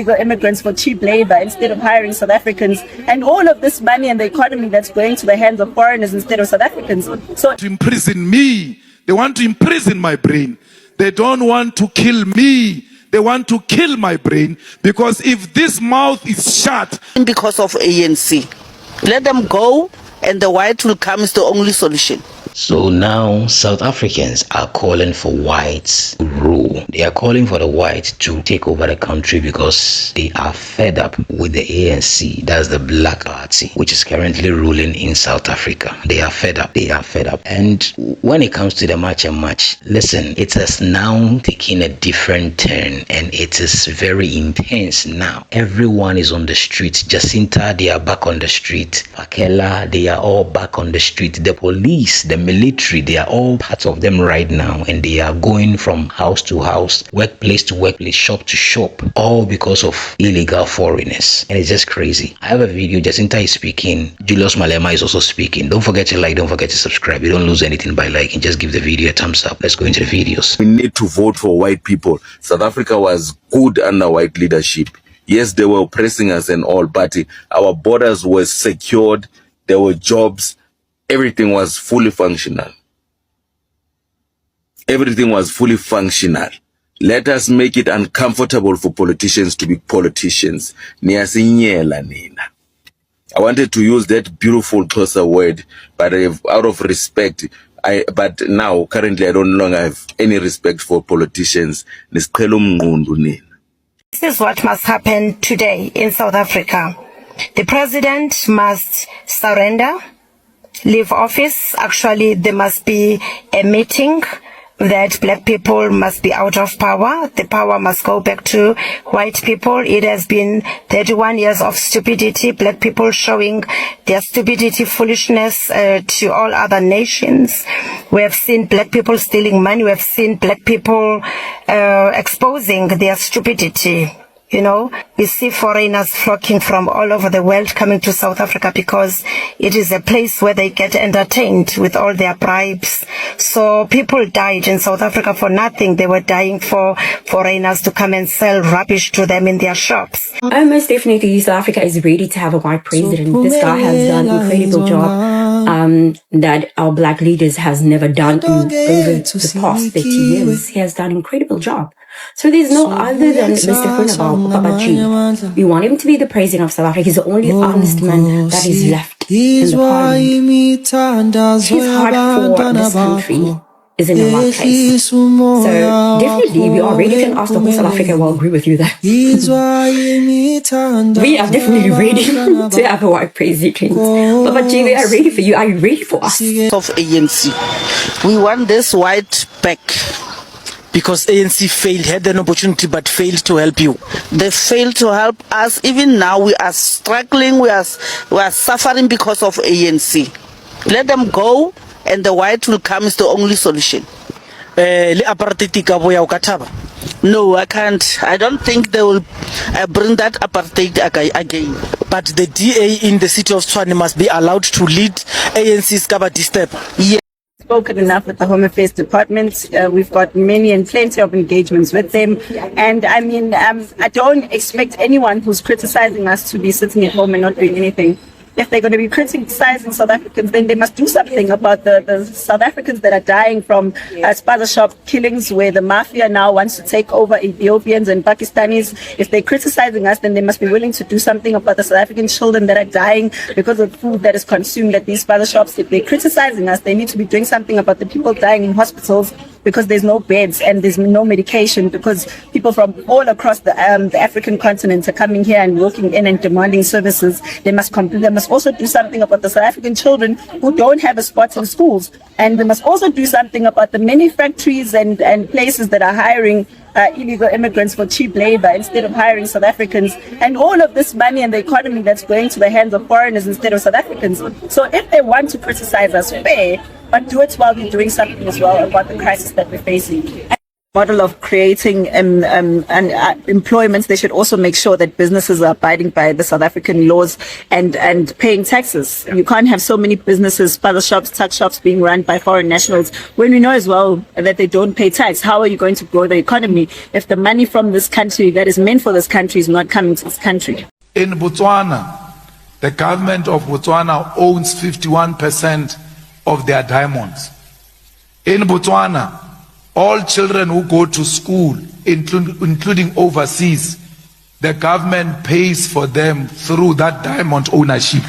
illegal immigrants for cheap labor instead of hiring South Africans, and all of this money and the economy that's going to the hands of foreigners instead of South Africans. So to imprison me, they want to imprison my brain. They don't want to kill me. They want to kill my brain, because if this mouth is shut because of ANC, let them go and the white will come is the only solution. So now South Africans are calling for whites to rule. They are calling for the whites to take over the country because they are fed up with the ANC. That's the Black Party, which is currently ruling in South Africa. They are fed up. They are fed up. And when it comes to the march and march, listen, it has now taken a different turn and it is very intense now. Everyone is on the street. JACINTA, they are back on the street. Pakela, they are all back on the street. The police, the military, they are all part of them right now, and they are going from house to house, workplace to workplace, shop to shop, all because of illegal foreigners. And it's just crazy. I have a video, JACINTA is speaking, Julius Malema is also speaking. Don't forget to like, don't forget to subscribe. You don't lose anything by liking. Just give the video a thumbs up. Let's go into the videos. We need to vote for white people. South Africa was good under white leadership. Yes, they were oppressing us and all, but our borders were secured. There were jobs. Everything was fully functional. Everything was fully functional. Let us make it uncomfortable for politicians to be politicians. I wanted to use that beautiful closer word, but out of respect, but now currently I don't longer have any respect for politicians. This is what must happen today in South Africa. The president must surrender, leave office. Actually, there must be a meeting that black people must be out of power. The power must go back to white people. It has been 31 years of stupidity, black people showing their stupidity, foolishness to all other nations. We have seen black people stealing money. We have seen black people exposing their stupidity. You know, we see foreigners flocking from all over the world coming to South Africa because it is a place where they get entertained with all their bribes. So people died in South Africa for nothing. They were dying for foreigners to come and sell rubbish to them in their shops. Oh, most definitely, South Africa is ready to have a white president. This guy has done an incredible job that our black leaders has never done in over the past 30 years. He has done an incredible job. So there's no other than Mr. Funabal Babaji. We want him to be the president of South Africa. He's the only honest man that is left in the parliament. His heart for this country is in the right place. So definitely we are ready to ask the whole South Africa will agree with you that we are definitely ready to have a white president. Babaji, we are ready for you. Are you ready for us? Of ANC, we want this white back. Because ANC failed, had an opportunity but failed to help you. They failed to help us. Even now we are struggling, we are suffering because of ANC. Let them go and the white will come is the only solution. No, I can't. I don't think they will bring that apartheid again. But the DA in the city of Tshwane must be allowed to lead ANC's Kabadi step. Yeah. Spoken enough with the Home Affairs Department. We've got many and plenty of engagements with them. And I mean, I don't expect anyone who's criticizing us to be sitting at home and not doing anything. If they're going to be criticizing South Africans, then they must do something about the South Africans that are dying from spaza shop killings, where the mafia now wants to take over Ethiopians and Pakistanis. If they're criticizing us, then they must be willing to do something about the South African children that are dying because of food that is consumed at these spaza shops. If they're criticizing us, they need to be doing something about the people dying in hospitals because there's no beds and there's no medication, because people from all across the African continent are coming here and working in and demanding services. They must also do something about the South African children who don't have a spot in schools, and they must also do something about the many factories and places that are hiring illegal immigrants for cheap labor instead of hiring South Africans, and all of this money and the economy that's going to the hands of foreigners instead of South Africans. So if they want to criticize us, fair, but do it while we're doing something as well about the crisis that we're facing. Model of creating employment, they should also make sure that businesses are abiding by the South African laws and paying taxes. You can't have so many businesses, paddle shops, tuck shops being run by foreign nationals when we know as well that they don't pay tax. How are you going to grow the economy if the money from this country that is meant for this country is not coming to this country? In Botswana, the government of Botswana owns 51% of their diamonds. In Botswana, all children who go to school, including overseas, the government pays for them through that diamond ownership.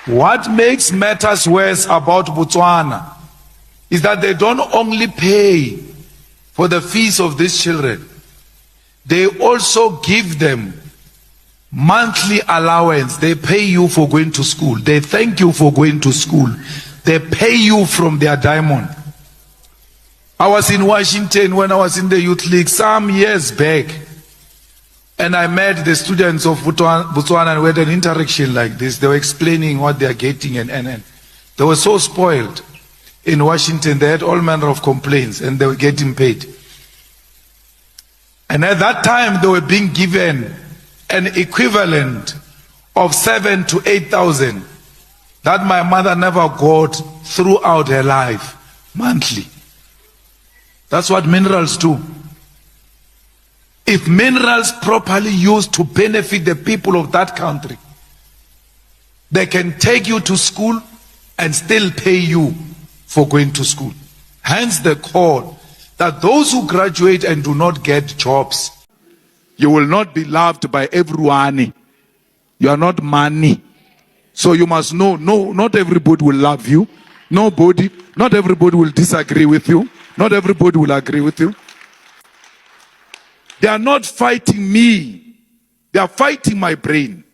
What makes matters worse about Botswana is that they don't only pay for the fees of these children, they also give them monthly allowance. They pay you for going to school. They thank you for going to school. They pay you from their diamond. I was in Washington when I was in the Youth League some years back, and I met the students of Botswana and we had an interaction like this. They were explaining what they are getting, and they were so spoiled. In Washington, they had all manner of complaints and they were getting paid. And at that time, they were being given an equivalent of 7,000 to 8,000 that my mother never got throughout her life, monthly. That's what minerals do. If minerals properly used to benefit the people of that country, they can take you to school and still pay you for going to school. Hence the call that those who graduate and do not get jobs, you will not be loved by everyone. You are not money. So you must know, no, not everybody will love you. Not everybody will disagree with you. Not everybody will agree with you. They are not fighting me. They are fighting my brain.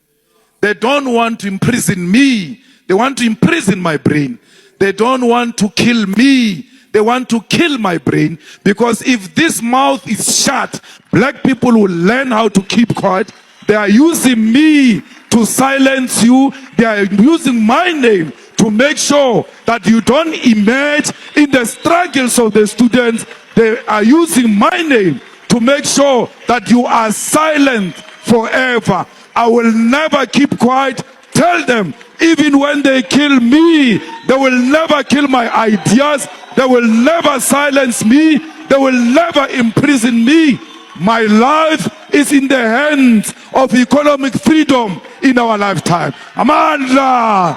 They don't want to imprison me. They want to imprison my brain. They don't want to kill me. They want to kill my brain, because if this mouth is shut, black people will learn how to keep quiet. They are using me to silence you. They are using my name to make sure that you don't emerge in the struggles of the students. They are using my name to make sure that you are silent forever. I will never keep quiet. Tell them, even when they kill me, they will never kill my ideas. They will never silence me. They will never imprison me. My life is in the hands of economic freedom in our lifetime. Amandla!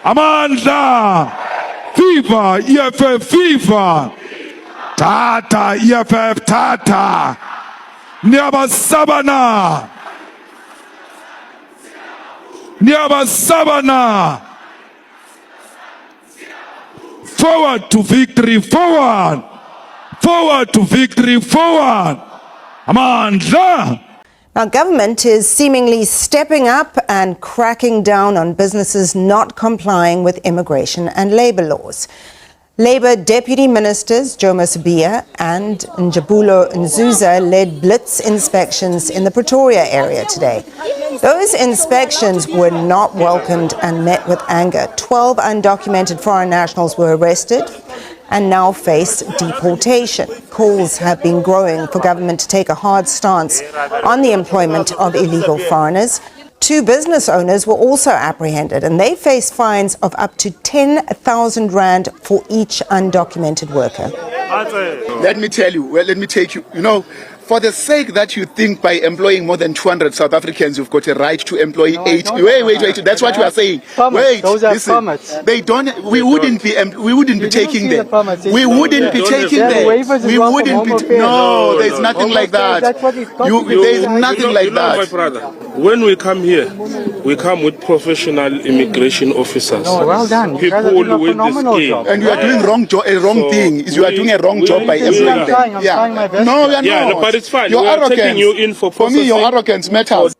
Amandla! Viva! EFF! Viva! Tata! EFF! Tata! Nyabasabana! Nyabasabana! Forward to victory, forward! Forward to victory, forward! Amandla! Now, government is seemingly stepping up and cracking down on businesses not complying with immigration and labor laws. Labour Deputy Ministers Jomo Sibiya and Njabulo Nzuza led blitz inspections in the Pretoria area today. Those inspections were not welcomed and met with anger. 12 undocumented foreign nationals were arrested and now face deportation. Calls have been growing for government to take a hard stance on the employment of illegal foreigners. 2 business owners were also apprehended, and they face fines of up to 10,000 rand for each undocumented worker. Let me tell you, let me take you, for the sake that you think by employing more than 200 South Africans, you've got a right to employ 8. Wait, that's what you are saying. Wait, listen, they don't, we wouldn't be taking them. We wouldn't be taking them. We wouldn't be, no, there's nothing like that. There's nothing like that. When we come here, we come with professional immigration officers. Well done. You guys are People doing a with phenomenal the skill. job. And you are doing a wrong thing. You are doing a wrong job by employing them. I'm trying my best. No, we are Yeah, not. no, but it's fine. Your We are arrogance. taking you in for me, your processing. arrogance matters.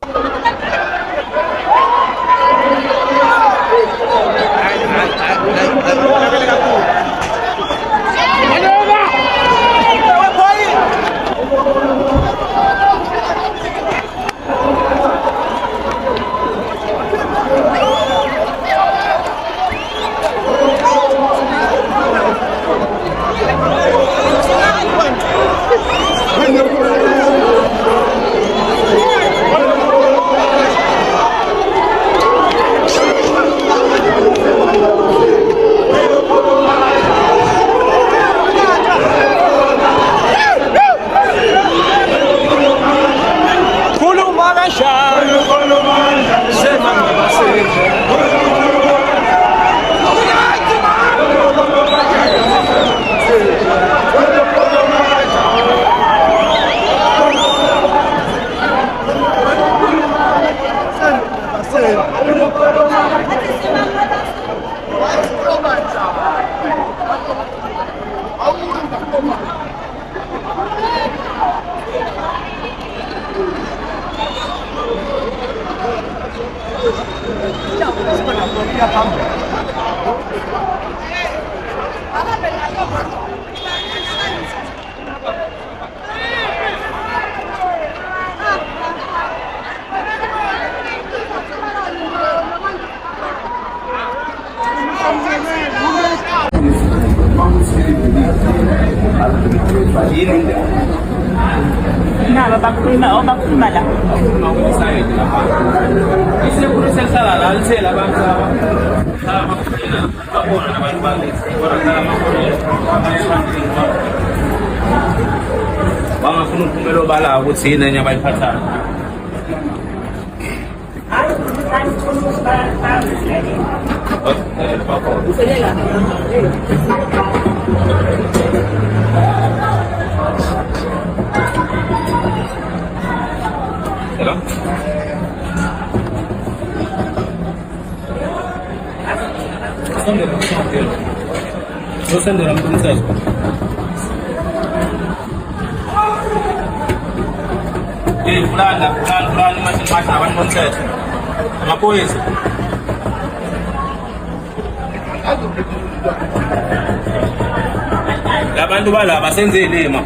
Abantu balaba senze ilima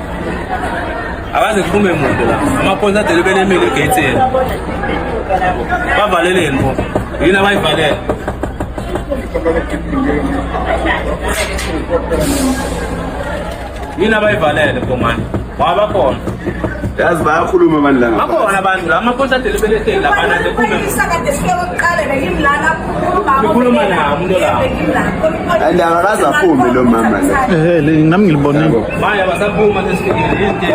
abaze kuphume umuntu la amaphoyisa delibele emile egate bavaleleni bo yini abayivalele yini abayivalele bo manje wabakhona yazi bayakhuluma abantu la bakhona abantu la amaphoyisa delibele egate la bana kuphume ukhuluma nawo umuntu la and akaza aphume lo mama la nami ngilibonile. manje basaphuma sesifikile yini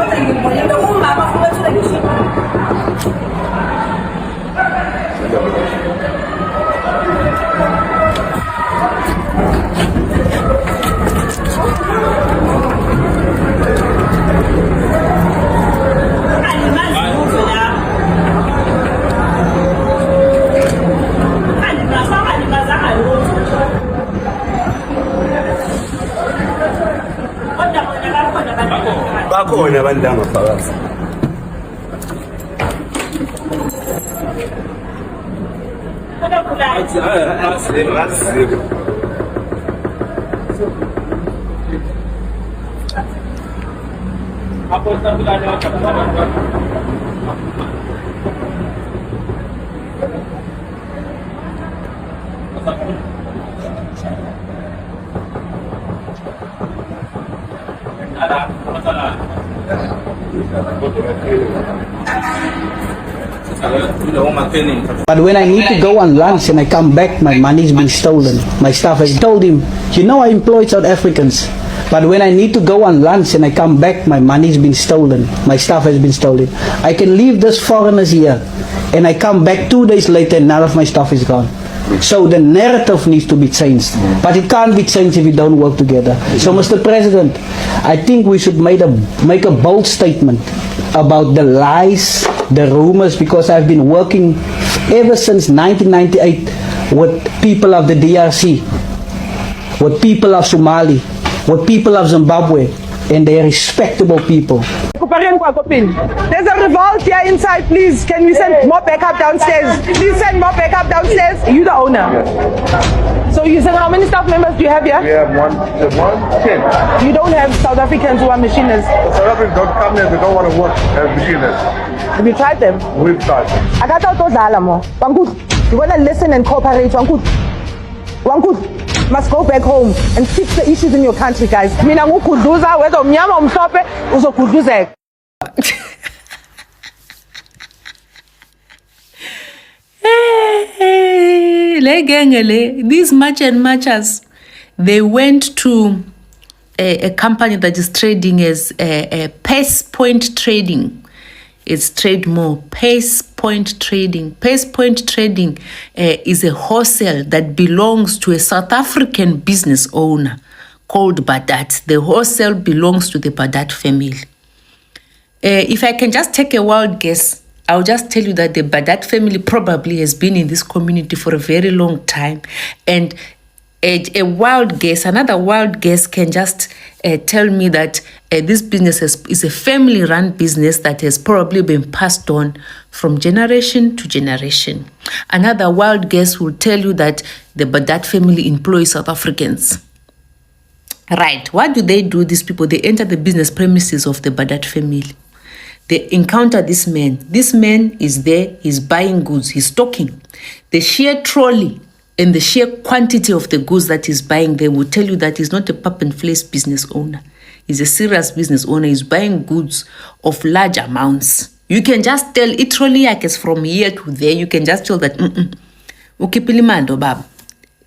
bakhona abantu la ngafakazi But when I need to go on lunch and I come back, my money's been stolen. My staff has told him, you know I employed South Africans. But when I need to go on lunch and I come back, my money's been stolen. My stuff has been stolen. I can leave these foreigners here and I come back 2 days later and none of my stuff is gone. So the narrative needs to be changed. But it can't be changed if we don't work together. So Mr. President, I think we should make a bold statement about the lies, the rumors, because I've been working ever since 1998 with people of the DRC, with people of Somali, with people of Zimbabwe, and they're respectable people. There's a revolt here inside, please. Can we send more backup downstairs? Please send more backup downstairs. You the owner. So you said how many staff members do you have here? We have one, 10. You don't have South Africans who are machinists? The South Africans don't come here, they don't want to work as machinists. Have you tried them? We've tried them. I got out Wankud, you want to listen and cooperate. Wankud must go back home and fix the issues in your country, guys. Mina ngukuduza whether umnyama umhlophe uzokuduzeka. These march and marchers, they went to a company that is trading as Pace Point Trading. It's trade more. Pace Point Trading. Pace Point Trading is a wholesale that belongs to a South African business owner called Badat. The wholesale belongs to the Badat family. If I can just take a wild guess, I'll just tell you that the Badat family probably has been in this community for a very long time. And a wild guess, another wild guess can just tell me that this business is a family-run business that has probably been passed on from generation to generation. Another wild guess will tell you that the Badat family employs South Africans. Right, what do? These people, they enter the business premises of the Badat family. They encounter this man. This man is there, he's buying goods, he's stocking. The sheer trolley and the sheer quantity of the goods that he's buying, they will tell you that he's not a pub and place business owner. He's a serious business owner. He's buying goods of large amounts. You can just tell, it trolley is from here to there. You can just tell that, ukipilimando baba.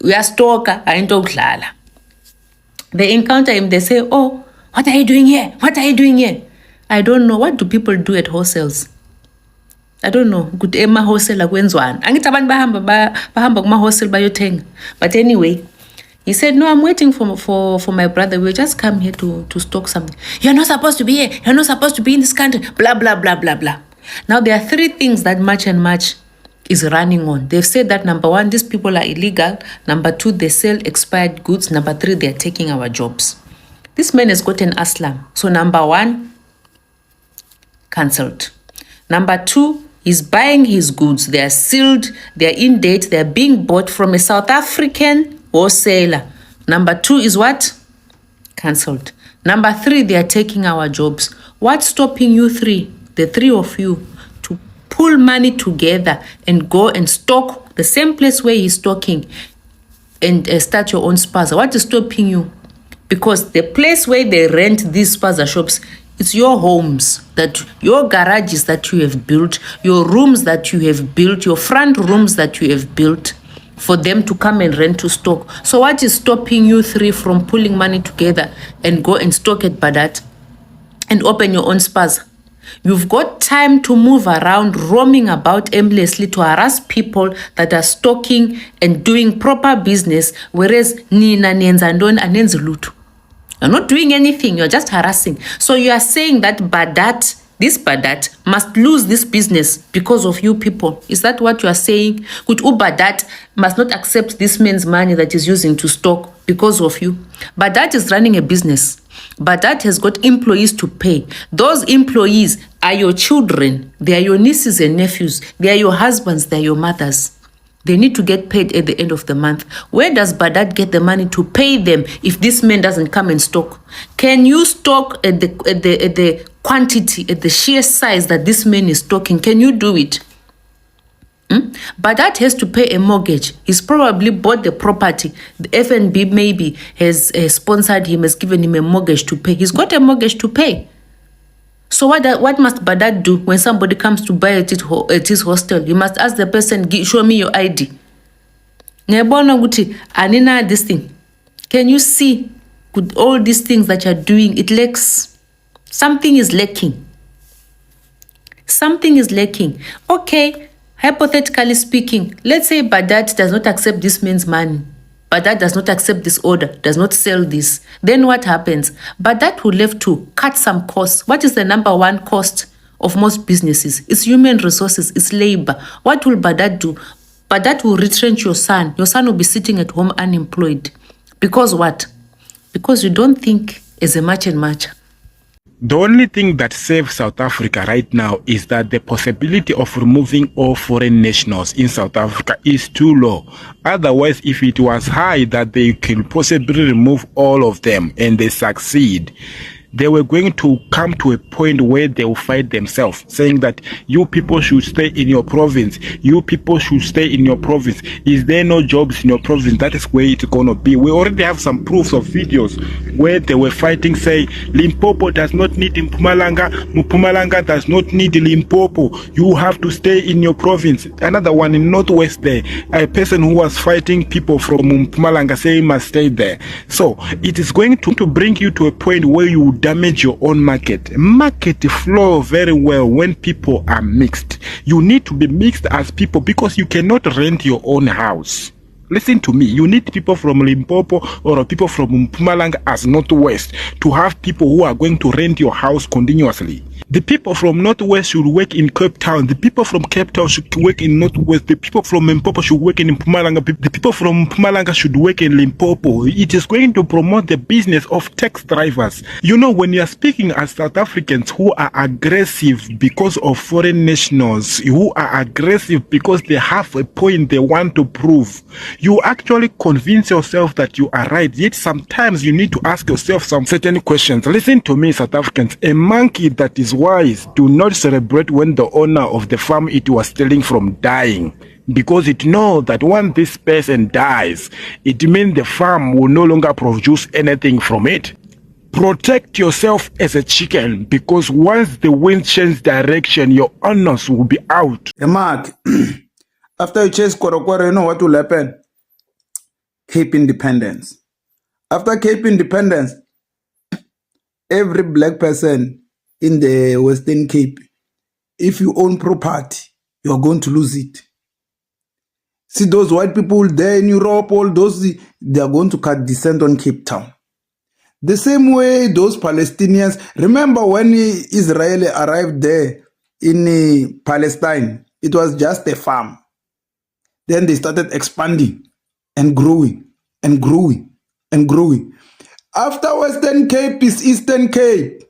We are stocker, I ain't glala. They encounter him, they say, oh, what are you doing here? What are you doing here? I don't know. What do people do at wholesales? I don't know. Good ema wholesale akwenzwana. Angithi abantu bahamba kuma wholesale bayothenga. But anyway, he said, no, I'm waiting for my brother. We'll just come here to stock something. You're not supposed to be here. You're not supposed to be in this country. Blah, blah, blah, blah, blah. Now, there are three things that March and March is running on. They've said that, number one, these people are illegal. Number two, they sell expired goods. Number three, they're taking our jobs. This man has got an aslam. So number one, cancelled. Number two, he's buying his goods. They are sealed. They are in date. They are being bought from a South African wholesaler. Number two is what? Cancelled. Number three, they are taking our jobs. What's stopping you three, the three of you, to pull money together and go and stock the same place where he's stocking and start your own spaza? What is stopping you? Because the place where they rent these spaza shops, it's your homes, that your garages that you have built, your rooms that you have built, your front rooms that you have built for them to come and rent to stock. So what is stopping you three from pulling money together and go and stock at Badat and open your own spaza? You've got time to move around, roaming about aimlessly to harass people that are stocking and doing proper business, whereas Nina Nenzandon and Nenzelutu. You're not doing anything, you're just harassing. So you are saying that this Badat must lose this business because of you people. Is that what you are saying? Could Badat must not accept this man's money that is using to stock because of you? Badat is running a business. Badat has got employees to pay. Those employees are your children. They are your nieces and nephews. They are your husbands. They are your mothers. They need to get paid at the end of the month. Where does Badat get the money to pay them if this man doesn't come and stock? Can you stock at the quantity, at the sheer size that this man is stocking? Can you do it? Badat has to pay a mortgage. He's probably bought the property. The FNB maybe has sponsored him, has given him a mortgage to pay. He's got a mortgage to pay. So what must Badat do when somebody comes to buy at his hostel? You must ask the person, show me your ID. Anina, this thing. Can you see with all these things that you're doing, it lacks. Something is lacking. Something is lacking. Okay, hypothetically speaking, let's say Badat does not accept this man's money. Badat does not accept this order, does not sell this. Then what happens? Badat will have to cut some costs. What is the number one cost of most businesses. It's human resources, it's labor. What will Badat do? Badat will retrench your son. Your son will be sitting at home unemployed. Because what? Because you don't think as a match and match. The only thing that saves South Africa right now is that the possibility of removing all foreign nationals in South Africa is too low. Otherwise, if it was high that they could possibly remove all of them and they succeed, they were going to come to a point where they will fight themselves, saying that you people should stay in your province. You people should stay in your province. Is there no jobs in your province? That is where it's going to be. We already have some proofs of videos where they were fighting, say, Limpopo does not need Mpumalanga. Mpumalanga does not need Limpopo. You have to stay in your province. Another one in Northwest there, a person who was fighting people from Mpumalanga saying must stay there. So it is going to bring you to a point where you damage your own market. Market flow very well when people are mixed. You need to be mixed as people because you cannot rent your own house. Listen to me, you need people from Limpopo or people from Mpumalanga as Northwest to have people who are going to rent your house continuously. The people from Northwest should work in Cape Town. The people from Cape Town should work in Northwest. The people from Limpopo should work in Mpumalanga. The people from Mpumalanga should work in Limpopo. It is going to promote the business of taxi drivers. You know, when you are speaking as South Africans who are aggressive because of foreign nationals, who are aggressive because they have a point they want to prove, you actually convince yourself that you are right. Yet sometimes you need to ask yourself some certain questions. Listen to me, South Africans. A monkey that is wise do not celebrate when the owner of the farm it was stealing from dying, because it knows that when this person dies, it means the farm will no longer produce anything from it. Protect yourself as a chicken, because once the wind changes direction, your owners will be out. Mark, after you chase Korokoro, you know what will happen? Cape Independence. After Cape Independence, every black person in the Western Cape, if you own property, you are going to lose it. See those white people there in Europe, all those, they are going to cut descent on Cape Town. The same way those Palestinians, remember when Israel arrived there in Palestine, it was just a farm. Then they started expanding and growing and growing and growing. After Western Cape is Eastern Cape.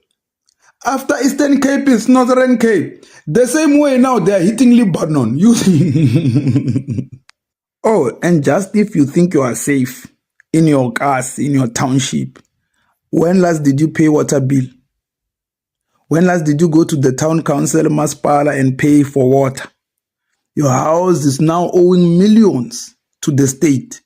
After Eastern Cape is Northern Cape. The same way now they are hitting Lebanon. Oh, and just if you think you are safe in your cars, in your township, when last did you pay water bill? When last did you go to the town council, Masipala, and pay for water? Your house is now owing millions to the state.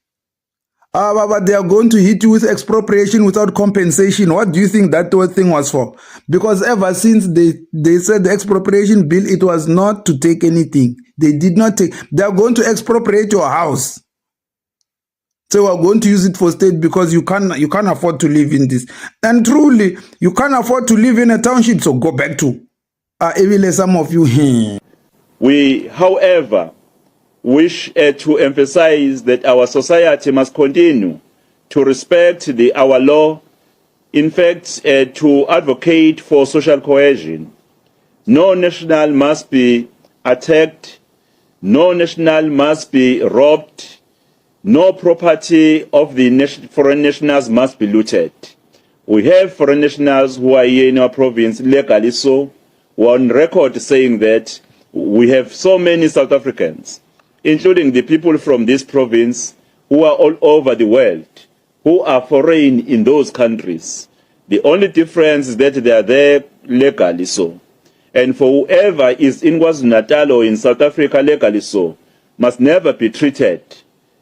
But they are going to hit you with expropriation without compensation. What do you think that thing was for? Because ever since they said the expropriation bill, it was not to take anything. They did not take. They are going to expropriate your house. So we are going to use it for state because you can't afford to live in this. And truly, you can't afford to live in a township. So go back to some of you. We, however, wish to emphasize that our society must continue to respect our law, in fact, to advocate for social cohesion. No national must be attacked, no national must be robbed, no property of the foreign nationals must be looted. We have foreign nationals who are here in our province legally so, who are on record saying that we have so many South Africans, including the people from this province who are all over the world, who are foreign in those countries. The only difference is that they are there legally so. And for whoever is in KwaZulu-Natal or in South Africa legally so, must never be treated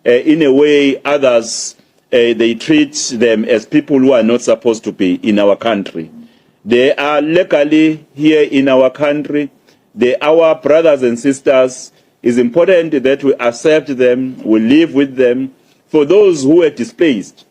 in a way others, they treat them as people who are not supposed to be in our country. They are legally here in our country. They are our brothers and sisters. It's important that we accept them, we live with them. For those who are displaced,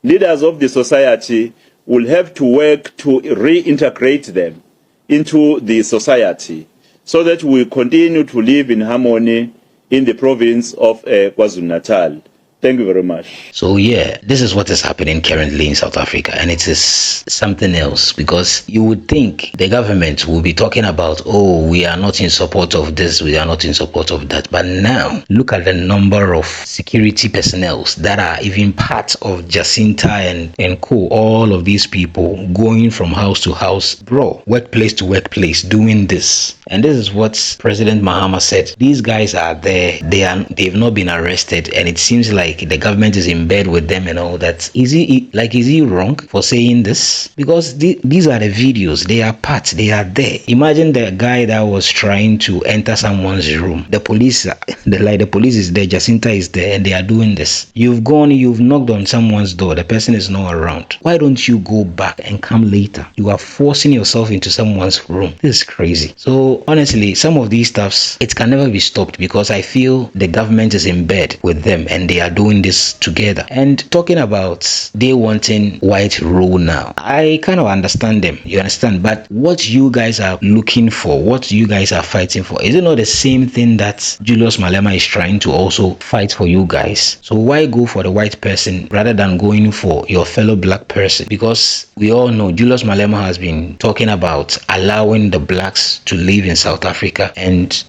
leaders of the society will have to work to reintegrate them into the society so that we continue to live in harmony in the province of KwaZulu-Natal. Thank you very much. So yeah, this is what is happening currently in South Africa, and it is something else, because you would think the government will be talking about, oh, we are not in support of this, we are not in support of that. But now look at the number of security personnel that are even part of JACINTA and co. All of these people going from house to house, bro, workplace to workplace, doing this. And this is what President Mahama said. These guys are there, they've not been arrested, and it seems like the government is in bed with them and all that. Is he wrong for saying this? Because these are the videos, they are they are there. Imagine the guy that was trying to enter someone's room. The police is there, JACINTA is there, and they are doing this. You've knocked on someone's door, the person is not around. Why don't you go back and come later? You are forcing yourself into someone's room. This is crazy. So honestly, some of these stuffs, it can never be stopped, because I feel the government is in bed with them and they are doing this together. And talking about they wanting white rule now, I kind of understand them, you understand, but what you guys are looking for, what you guys are fighting for, is it not the same thing that Julius Malema is trying to also fight for you guys? So why go for the white person rather than going for your fellow black person? Because we all know Julius Malema has been talking about allowing the blacks to live in South Africa, and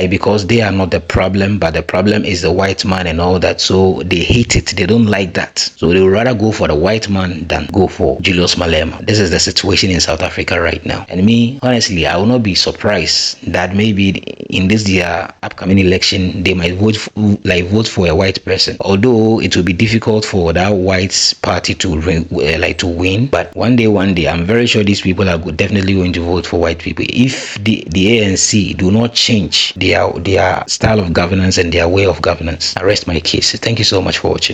because they are not the problem, but the problem is the white man and all that. So they hate it, they don't like that, so they would rather go for the white man than go for Julius Malema. This is the situation in South Africa right now, and me, honestly, I will not be surprised that maybe in this year upcoming election they might vote for a white person, although it will be difficult for that white party to win. But one day I'm very sure these people are definitely going to vote for white people if the ANC do not change their style of governance and their way of governance. I rest my case. Thank you so much for watching.